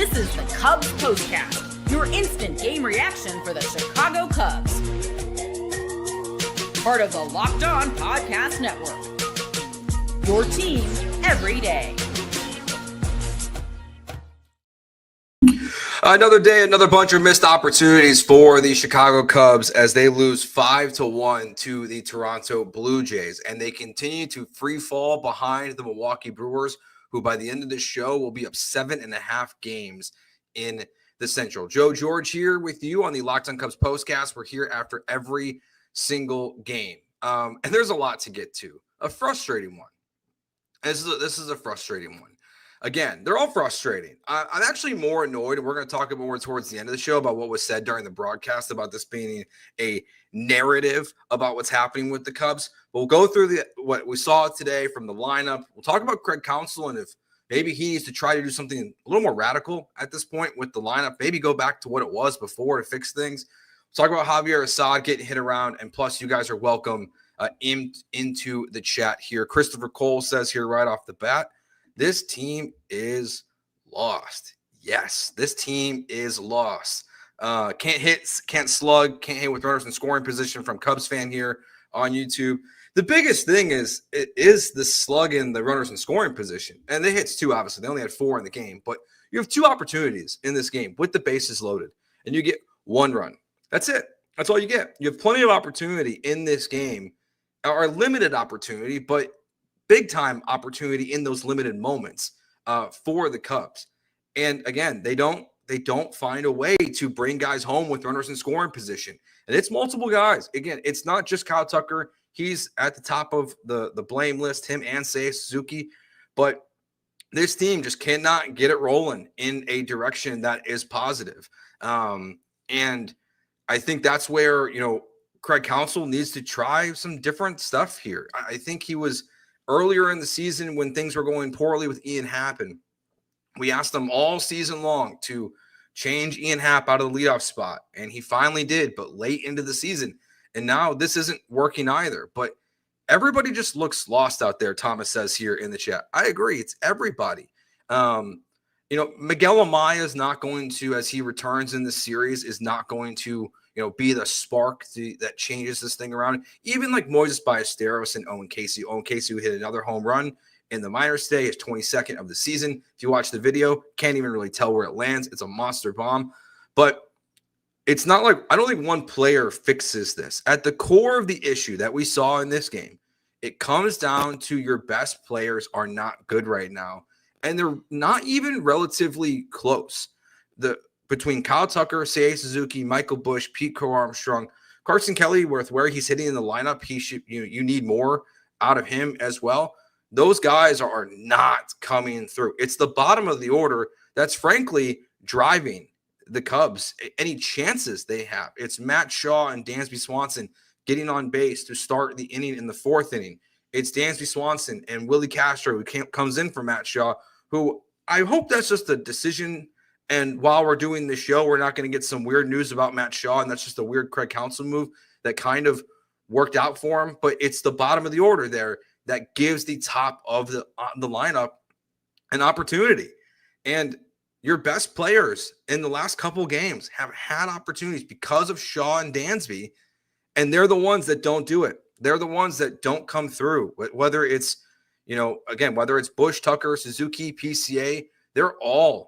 This is the Cubs POSTCAST, your instant game reaction for the Chicago Cubs. Part of the Locked On Podcast Network. Your team every day. Another day, another bunch of missed opportunities for the Chicago Cubs as they lose 5-1 to the Toronto Blue Jays. And they continue to free fall behind the Milwaukee Brewers, who by the end of this show will be up 7.5 games in the Central. Joe George here with you on the Locked On Cubs postcast. We're here after every single game. And there's a lot to get to. A frustrating one. This is a frustrating one. Again, they're all frustrating. I'm actually more annoyed, and we're going to talk more towards the end of the show about what was said during the broadcast about this being a narrative about what's happening with the Cubs. We'll go through what we saw today from the lineup. We'll talk about Craig Counsell and if maybe he needs to try to do something a little more radical at this point with the lineup. Maybe go back to what it was before to fix things. We'll talk about Javier Assad getting hit around, and plus you guys are welcome into the chat here. Christopher Cole says here right off the bat, this team is lost. Yes, this team is lost. Can't hit, can't slug, can't hit with runners in scoring position from Cubs fan here on YouTube. The biggest thing is the slug in the runners in scoring position. And they hit two, obviously. They only had 4 in the game. But you have 2 opportunities in this game with the bases loaded. And you get 1 run. That's it. That's all you get. You have plenty of opportunity in this game, or limited opportunity, but big-time opportunity in those limited moments for the Cubs. And again, they don't find a way to bring guys home with runners in scoring position. And it's multiple guys. Again, it's not just Kyle Tucker. He's at the top of the blame list, him and Seiya Suzuki. But this team just cannot get it rolling in a direction that is positive. And I think that's where, Craig Counsell needs to try some different stuff here. I think he was earlier in the season when things were going poorly with Ian Happ, and we asked him all season long to change Ian Happ out of the leadoff spot, and he finally did, but late into the season. And now this isn't working either. But everybody just looks lost out there, Thomas says here in the chat. I agree. It's everybody. Miguel Amaya is not going to, as he returns in this series, is not going to be the spark that changes this thing around. Even like Moises Ballesteros and Owen Casey. Owen Casey, who hit another home run in the minors today, his 22nd of the season. If you watch the video, can't even really tell where it lands. It's a monster bomb. But it's not like, I don't think one player fixes this. At the core of the issue that we saw in this game, it comes down to your best players are not good right now. And they're not even relatively close. Between Kyle Tucker, Seiya Suzuki, Michael Busch, Pete Crow-Armstrong, Carson Kelly, with where he's hitting in the lineup, he should you need more out of him as well. Those guys are not coming through. It's the bottom of the order that's frankly driving the Cubs any chances they have. It's Matt Shaw and Dansby Swanson getting on base to start the inning in the 4th inning. It's Dansby Swanson and Willie Castro who comes in for Matt Shaw, who I hope that's just a decision. And while we're doing this show, we're not going to get some weird news about Matt Shaw, and that's just a weird Craig Counsell move that kind of worked out for him. But it's the bottom of the order there that gives the top of the lineup an opportunity. And your best players in the last couple games have had opportunities because of Shaw and Dansby, and they're the ones that don't do it. They're the ones that don't come through. Whether it's, whether it's Busch, Tucker, Suzuki, PCA, they're all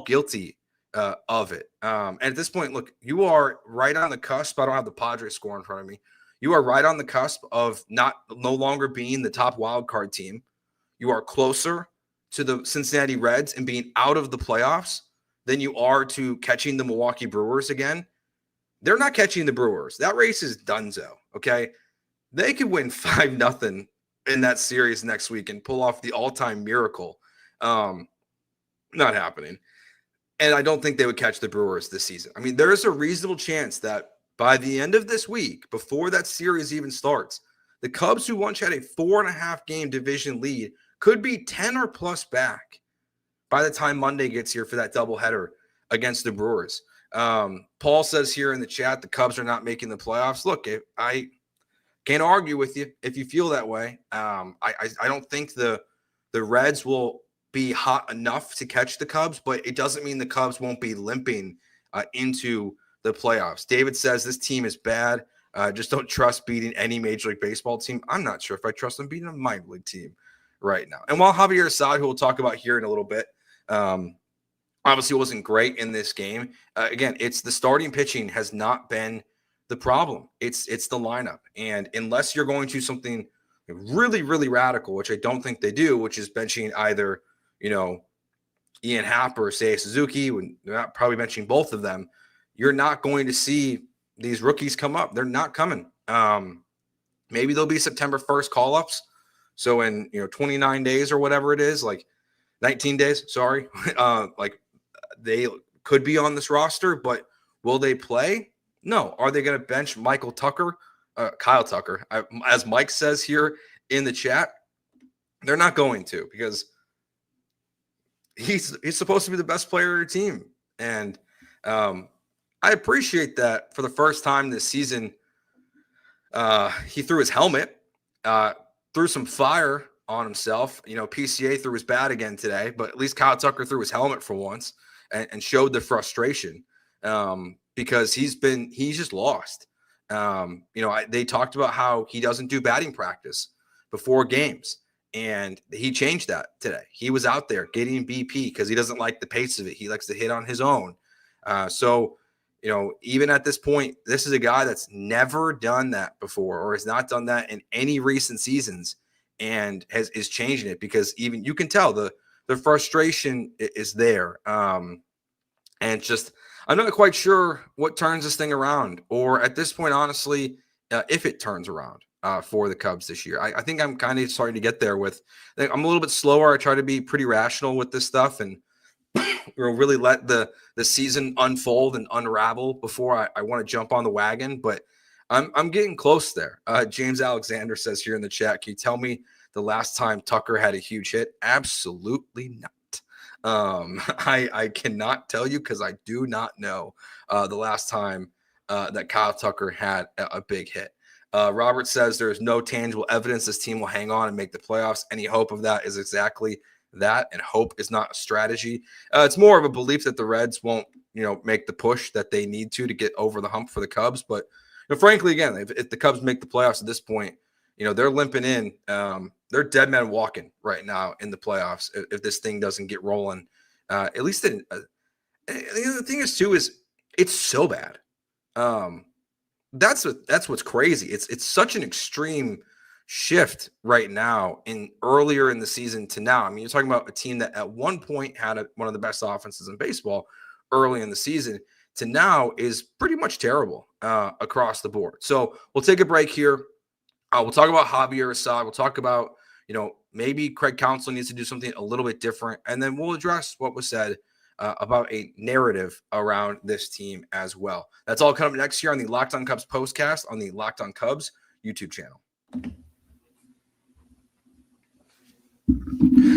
guilty of it. And at this point, look, you are right on the cusp. I don't have the Padres score in front of me. You are right on the cusp of no longer being the top wild card team. You are closer to the Cincinnati Reds and being out of the playoffs than you are to catching the Milwaukee Brewers again. They're not catching the Brewers. That race is donezo, okay? They could win 5-0 in that series next week and pull off the all-time miracle. Not happening. And I don't think they would catch the Brewers this season. I mean, there is a reasonable chance that by the end of this week, before that series even starts, the Cubs, who once had a 4.5 game division lead, could be 10 or plus back by the time Monday gets here for that doubleheader against the Brewers. Paul says here in the chat, the Cubs are not making the playoffs. Look, I can't argue with you if you feel that way. I don't think the Reds will be hot enough to catch the Cubs, but it doesn't mean the Cubs won't be limping into the playoffs. David says this team is bad. Just don't trust beating any Major League Baseball team. I'm not sure if I trust them beating a minor league team right now. And while Javier Assad, who we'll talk about here in a little bit, obviously wasn't great in this game. Again, it's the starting pitching has not been the problem. It's the lineup. And unless you're going to something really, really radical, which I don't think they do, which is benching either, Ian Happ or Seiya Suzuki, when they're not probably benching both of them, you're not going to see these rookies come up. They're not coming. Maybe there'll be September 1st call-ups. So in 29 days or whatever it is, like 19 days, sorry, like they could be on this roster, but will they play? No. Are they going to bench Kyle Tucker, as Mike says here in the chat? They're not going to, because he's supposed to be the best player of your team. And I appreciate that for the first time this season, he threw his helmet, threw some fire on himself. PCA threw his bat again today, but at least Kyle Tucker threw his helmet for once and showed the frustration because he's just lost. They talked about how he doesn't do batting practice before games, and he changed that today. He was out there getting BP because he doesn't like the pace of it. He likes to hit on his own. So even at this point, this is a guy that's never done that before or has not done that in any recent seasons and is changing it, because even you can tell the frustration is there. And it's just, I'm not quite sure what turns this thing around, or at this point, honestly, if it turns around for the Cubs this year. I think I'm kind of starting to get there with, I'm a little bit slower. I try to be pretty rational with this stuff and really let the season unfold and unravel before I want to jump on the wagon. But I'm getting close there. James Alexander says here in the chat, can you tell me the last time Tucker had a huge hit? Absolutely not. I cannot tell you because I do not know the last time that Kyle Tucker had a big hit. Robert says there is no tangible evidence this team will hang on and make the playoffs. Any hope of that is exactly that, and hope is not a strategy. It's more of a belief that the Reds won't, make the push that they need to get over the hump for the Cubs. But frankly, again, if the Cubs make the playoffs at this point, they're limping in. They're dead men walking right now in the playoffs if this thing doesn't get rolling. At least the thing is too is it's so bad. That's what's crazy. It's such an extreme shift right now in earlier in the season to now. I mean, you're talking about a team that at one point had one of the best offenses in baseball early in the season to now is pretty much terrible across the board. So we'll take a break here. We'll talk about Javier Assad. We'll talk about, maybe Craig Counsell needs to do something a little bit different. And then we'll address what was said about a narrative around this team as well. That's all coming up next year on the Locked On Cubs postcast on the Locked On Cubs YouTube channel.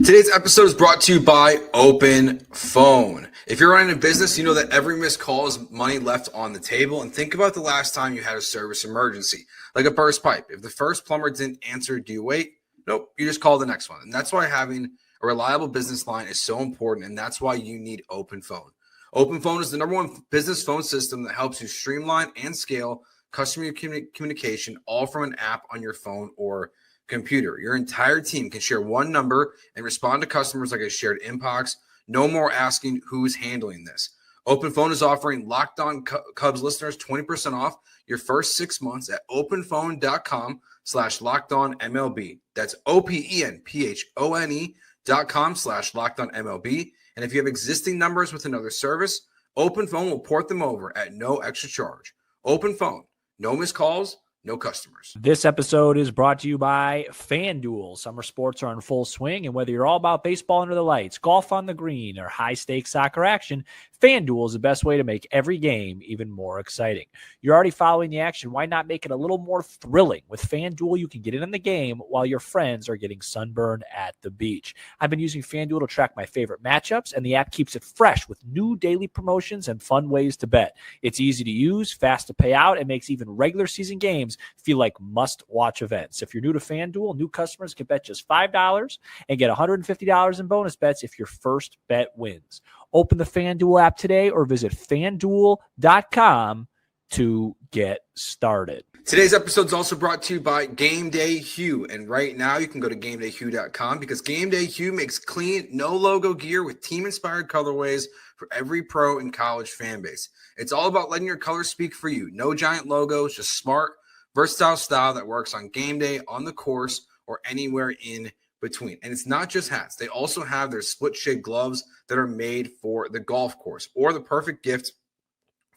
Today's episode is brought to you by OpenPhone. If you're running a business, you know that every missed call is money left on the table. And think about the last time you had a service emergency, like a burst pipe. If the first plumber didn't answer, do you wait? Nope, you just call the next one. And that's why having a reliable business line is so important, and that's why you need OpenPhone. OpenPhone is the #1 business phone system that helps you streamline and scale customer communication, all from an app on your phone or computer. Your entire team can share one number and respond to customers like a shared inbox. No more asking who's handling this. OpenPhone is offering Locked On Cubs listeners 20% off your first 6 months at openphone.com/LockedOnMLB. That's OpenPhone.com/LockedOnMLB. And if you have existing numbers with another service, OpenPhone will port them over at no extra charge. OpenPhone, no missed calls, no customers. This episode is brought to you by FanDuel. Summer sports are in full swing, and whether you're all about baseball under the lights, golf on the green, or high-stakes soccer action, FanDuel is the best way to make every game even more exciting. You're already following the action. Why not make it a little more thrilling? With FanDuel, you can get in on the game while your friends are getting sunburned at the beach. I've been using FanDuel to track my favorite matchups, and the app keeps it fresh with new daily promotions and fun ways to bet. It's easy to use, fast to pay out, and makes even regular season games games feel like must-watch events. If you're new to FanDuel, new customers can bet just $5 and get $150 in bonus bets if your first bet wins. Open the FanDuel app today or visit FanDuel.com to get started. Today's episode is also brought to you by Gameday Hue. And right now you can go to GamedayHue.com because Gameday Hue makes clean, no-logo gear with team-inspired colorways for every pro and college fan base. It's all about letting your colors speak for you. No giant logos, just smart, versatile style that works on game day, on the course, or anywhere in between. And it's not just hats. They also have their split-shade gloves that are made for the golf course, or the perfect gift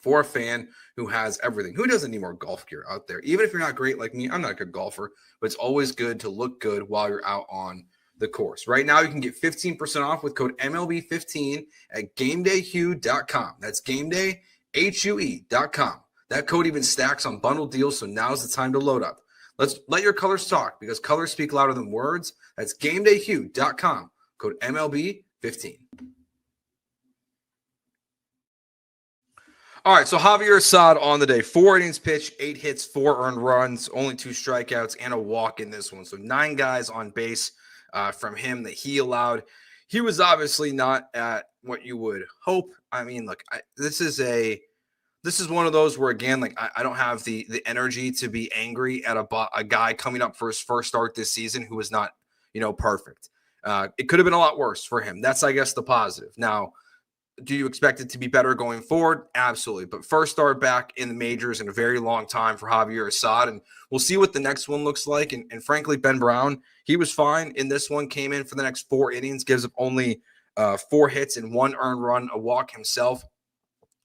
for a fan who has everything. Who doesn't need more golf gear out there? Even if you're not great like me, I'm not a good golfer, but it's always good to look good while you're out on the course. Right now, you can get 15% off with code MLB15 at GamedayHue.com. That's GamedayHue.com. That code even stacks on bundle deals, so now's the time to load up. Let's let your colors talk because colors speak louder than words. That's GamedayHue.com. Code MLB15. All right, so Javier Assad on the day. 4 innings pitched, 8 hits, 4 earned runs, only 2 strikeouts, and a walk in this one. So 9 guys on base from him that he allowed. He was obviously not at what you would hope. I mean, look, this is one of those where, again, like I don't have the energy to be angry at a guy coming up for his first start this season who was not, perfect. It could have been a lot worse for him. That's, I guess, the positive. Now, do you expect it to be better going forward? Absolutely. But first start back in the majors in a very long time for Javier Assad, and we'll see what the next one looks like. And frankly, Ben Brown, he was fine in this one, came in for the next 4 innings, gives up only 4 hits and 1 earned run, a walk himself.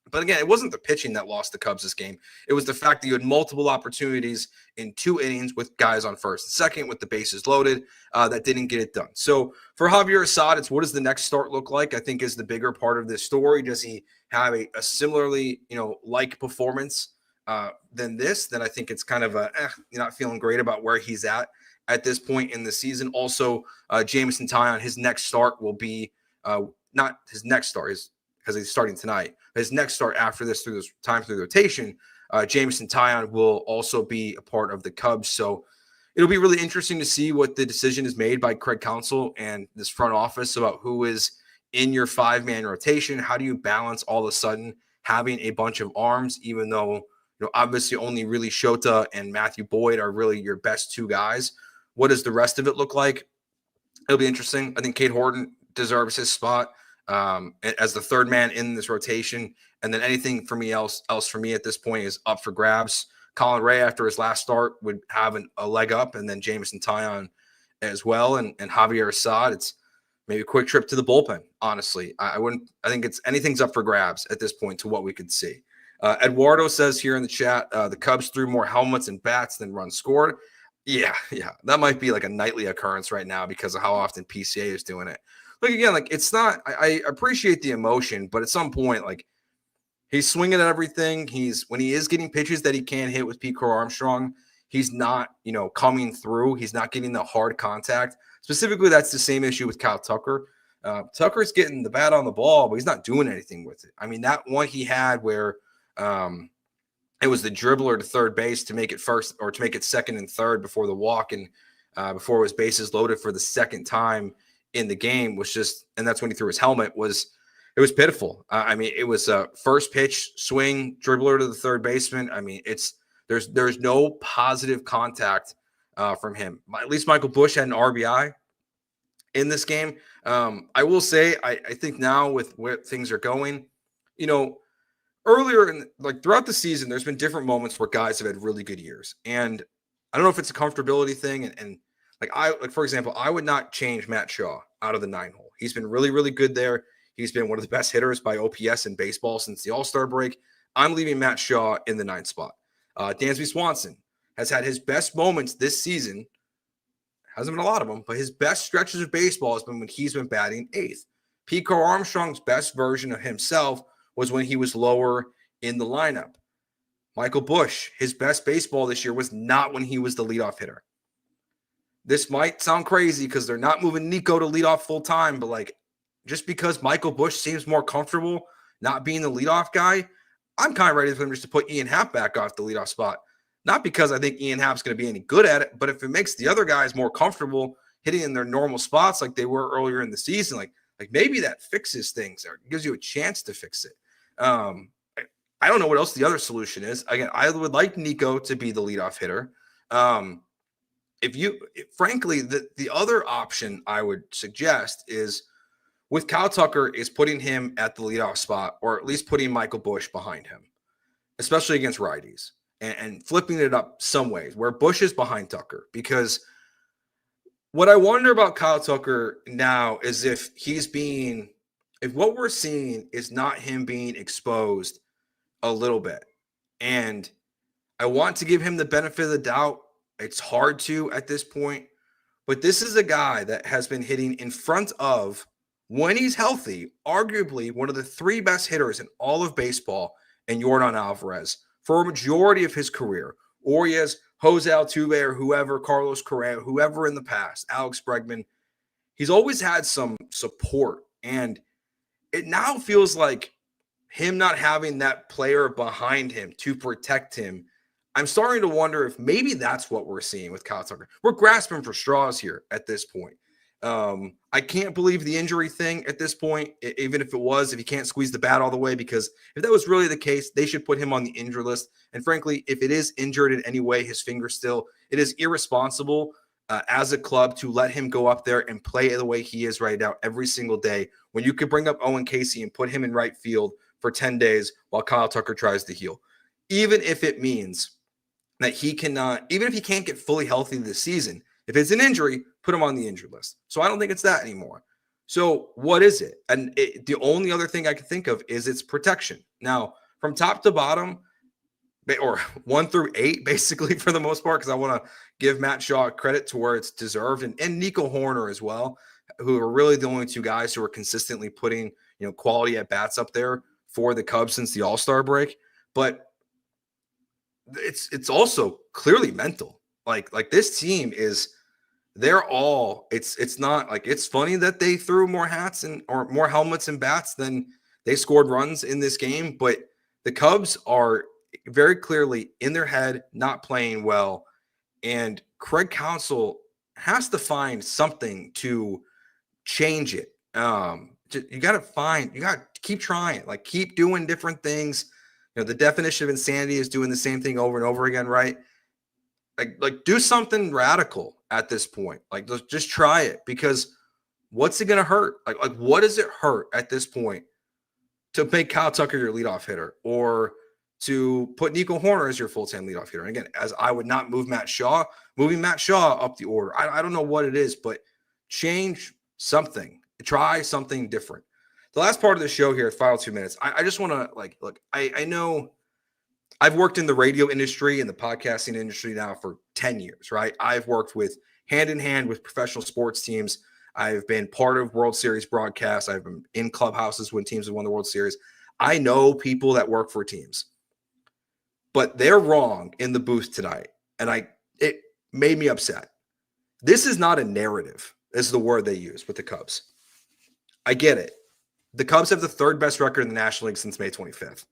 But again, it wasn't the pitching that lost the Cubs this game. It was the fact that you had multiple opportunities in 2 innings with guys on first and second with the bases loaded that didn't get it done. So for Javier Assad, it's what does the next start look like, I think is the bigger part of this story. Does he have a similarly, like performance than this? Then I think it's kind of you're not feeling great about where he's at this point in the season. Also, Jameson Taillon, his next start will be not his next start, because he's starting tonight. His next start after this, through this time through the rotation, Jameson Taillon will also be a part of the Cubs. So it'll be really interesting to see what the decision is made by Craig Counsell and this front office about who is in your 5-man rotation. How do you balance all of a sudden having a bunch of arms, even though obviously only really Shota and Matthew Boyd are really your best 2 guys? What does the rest of it look like? It'll be interesting. I think Cade Horton deserves his spot as the 3rd man in this rotation. And then anything for me else for me at this point is up for grabs. Colin Ray, after his last start, would have a leg up, and then Jameson Taillon as well. And Javier Assad, it's maybe a quick trip to the bullpen. Honestly, I think anything's up for grabs at this point to what we could see. Eduardo says here in the chat, the Cubs threw more helmets and bats than runs scored. Yeah. That might be like a nightly occurrence right now because of how often PCA is doing it. Look, again, like it's not, I appreciate the emotion, but at some point, like he's swinging at everything. When he is getting pitches that he can't hit with Crow-Armstrong, he's not, coming through. He's not getting the hard contact. Specifically, that's the same issue with Kyle Tucker. Tucker's getting the bat on the ball, but he's not doing anything with it. I mean, that one he had where it was the dribbler to third base to make it first or to make it second and third before the walk and before it was bases loaded for the second time in the game was just, and that's when he threw his helmet, it was pitiful. I mean, it was a first pitch swing, dribbler to the third baseman. I mean, there's no positive contact from him. At least Michael Busch had an RBI in this game. I will say, I think now with where things are going, earlier throughout the season, there's been different moments where guys have had really good years. And I don't know if it's a comfortability thing. And for example, I would not change Matt Shaw out of the 9-hole. He's been really, really good there. He's been one of the best hitters by OPS in baseball since the All-Star break. I'm leaving Matt Shaw in the 9th spot. Dansby Swanson has had his best moments this season. Hasn't been a lot of them, but his best stretches of baseball has been when he's been batting 8th. Crow-Armstrong's best version of himself was when he was lower in the lineup. Michael Busch, his best baseball this year was not when he was the leadoff hitter. This might sound crazy because they're not moving Nico to lead off full time, but just because Michael Busch seems more comfortable not being the leadoff guy, I'm kind of ready for them just to put Ian Happ back off the leadoff spot. not because I think Ian Happ's going to be any good at it, but if it makes the other guys more comfortable hitting in their normal spots like they were earlier in the season, like maybe that fixes things or gives you a chance to fix it. I don't know what else the other solution is. Again, I would like Nico to be the leadoff hitter. Frankly, the other option I would suggest is with Kyle Tucker is putting him at the leadoff spot, or at least putting Michael Busch behind him, especially against righties, and flipping it up some ways where Busch is behind Tucker. Because what I wonder about Kyle Tucker now is if what we're seeing is not him being exposed a little bit. And I want to give him the benefit of the doubt. It's hard to at this point, but this is a guy that has been hitting in front of, when he's healthy, arguably one of the 3 best hitters in all of baseball, and Yordan Alvarez for a majority of his career. Or he has Jose Altuve or whoever, Carlos Correa, whoever in the past, Alex Bregman. He's always had some support, and it now feels like him not having that player behind him to protect him. I'm starting to wonder if maybe that's what we're seeing with Kyle Tucker. We're grasping for straws here at this point. I can't believe the injury thing at this point, even if he can't squeeze the bat all the way, because if that was really the case, they should put him on the injured list. And frankly, if it is injured in any way, his finger still, it is irresponsible as a club to let him go up there and play the way he is right now every single day, when you could bring up Owen Casey and put him in right field for 10 days while Kyle Tucker tries to heal. Even if it means that he cannot, even if he can't get fully healthy this season, if it's an injury, put him on the injured list. So I don't think it's that anymore. So what is it? And the only other thing I can think of is its protection. Now, from top to bottom, or 1 through 8, basically, for the most part, because I want to give Matt Shaw credit to where it's deserved, and Nico Horner as well, who are really the only 2 guys who are consistently putting, quality at bats up there for the Cubs since the All-Star break. But it's also clearly mental. Like this team is, it's not like, it's funny that they threw more hats or more helmets and bats than they scored runs in this game, but the Cubs are very clearly in their head, not playing well. And Craig Counsell has to find something to change it. You got to keep trying, keep doing different things. The definition of insanity is doing the same thing over and over again, right? Like do something radical at this point. Just try it, because what's it going to hurt? Like what does it hurt at this point to make Kyle Tucker your leadoff hitter, or to put Nico Horner as your full-time leadoff hitter? And again, as I would not move Matt Shaw, moving Matt Shaw up the order. I don't know what it is, but change something. Try something different. The last part of the show here, final 2 minutes, I just want to look, I know I've worked in the radio industry and the podcasting industry now for 10 years, right? I've worked with hand in hand with professional sports teams. I've been part of World Series broadcasts. I've been in clubhouses when teams have won the World Series. I know people that work for teams, but they're wrong in the booth tonight. And it made me upset. This is not a narrative, is the word they use with the Cubs. I get it. The Cubs have the 3rd best record in the National League since May 25th.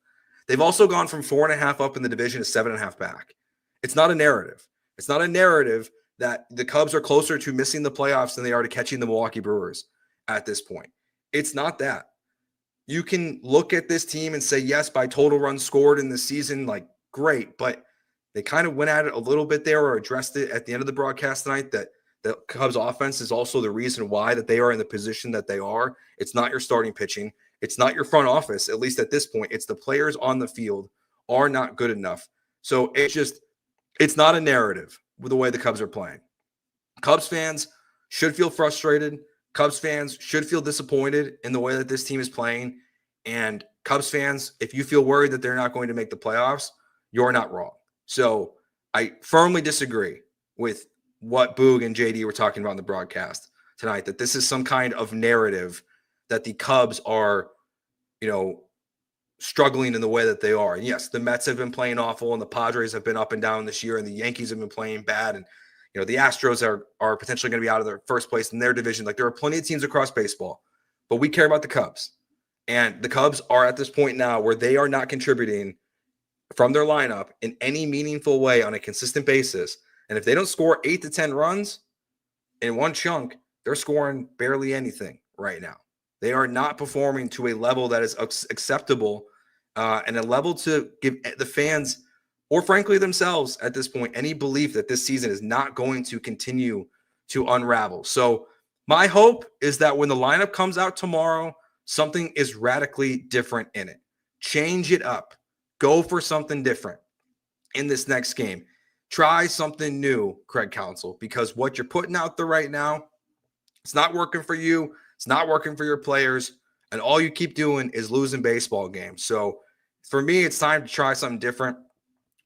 They've also gone from 4.5 up in the division to 7.5 back. It's not a narrative. It's not a narrative that the Cubs are closer to missing the playoffs than they are to catching the Milwaukee Brewers at this point. It's not that. You can look at this team and say, yes, by total runs scored in the season, great, but they kind of went at it a little bit there, or addressed it at the end of the broadcast tonight, that the Cubs offense is also the reason why that they are in the position that they are. It's not your starting pitching. It's not your front office, at least at this point. It's the players on the field are not good enough. So it's not a narrative with the way the Cubs are playing. Cubs fans should feel frustrated. Cubs fans should feel disappointed in the way that this team is playing. And Cubs fans, if you feel worried that they're not going to make the playoffs, you're not wrong. So I firmly disagree with what Boog and JD were talking about in the broadcast tonight, that this is some kind of narrative that the Cubs are, struggling in the way that they are. And yes, the Mets have been playing awful, and the Padres have been up and down this year, and the Yankees have been playing bad. And, the Astros are potentially going to be out of their first place in their division. There are plenty of teams across baseball, but we care about the Cubs. And the Cubs are at this point now where they are not contributing from their lineup in any meaningful way on a consistent basis, and if they don't score 8 to 10 runs in one chunk, they're scoring barely anything right now. They are not performing to a level that is acceptable and a level to give the fans, or frankly themselves at this point, any belief that this season is not going to continue to unravel. So my hope is that when the lineup comes out tomorrow, something is radically different in it. Change it up. Go for something different in this next game. Try something new, Craig Counsell, because what you're putting out there right now, it's not working for you. It's not working for your players. And all you keep doing is losing baseball games. So for me, it's time to try something different.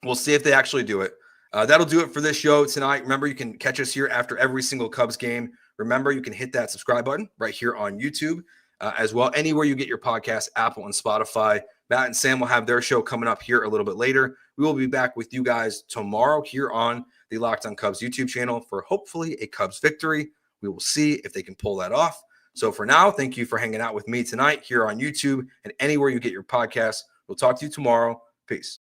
We'll see if they actually do it. That'll do it for this show tonight. Remember, you can catch us here after every single Cubs game. Remember, you can hit that subscribe button right here on YouTube as well. Anywhere you get your podcast, Apple and Spotify. Matt and Sam will have their show coming up here a little bit later. We will be back with you guys tomorrow here on the Locked on Cubs YouTube channel for hopefully a Cubs victory. We will see if they can pull that off. So for now, thank you for hanging out with me tonight here on YouTube and anywhere you get your podcasts. We'll talk to you tomorrow. Peace.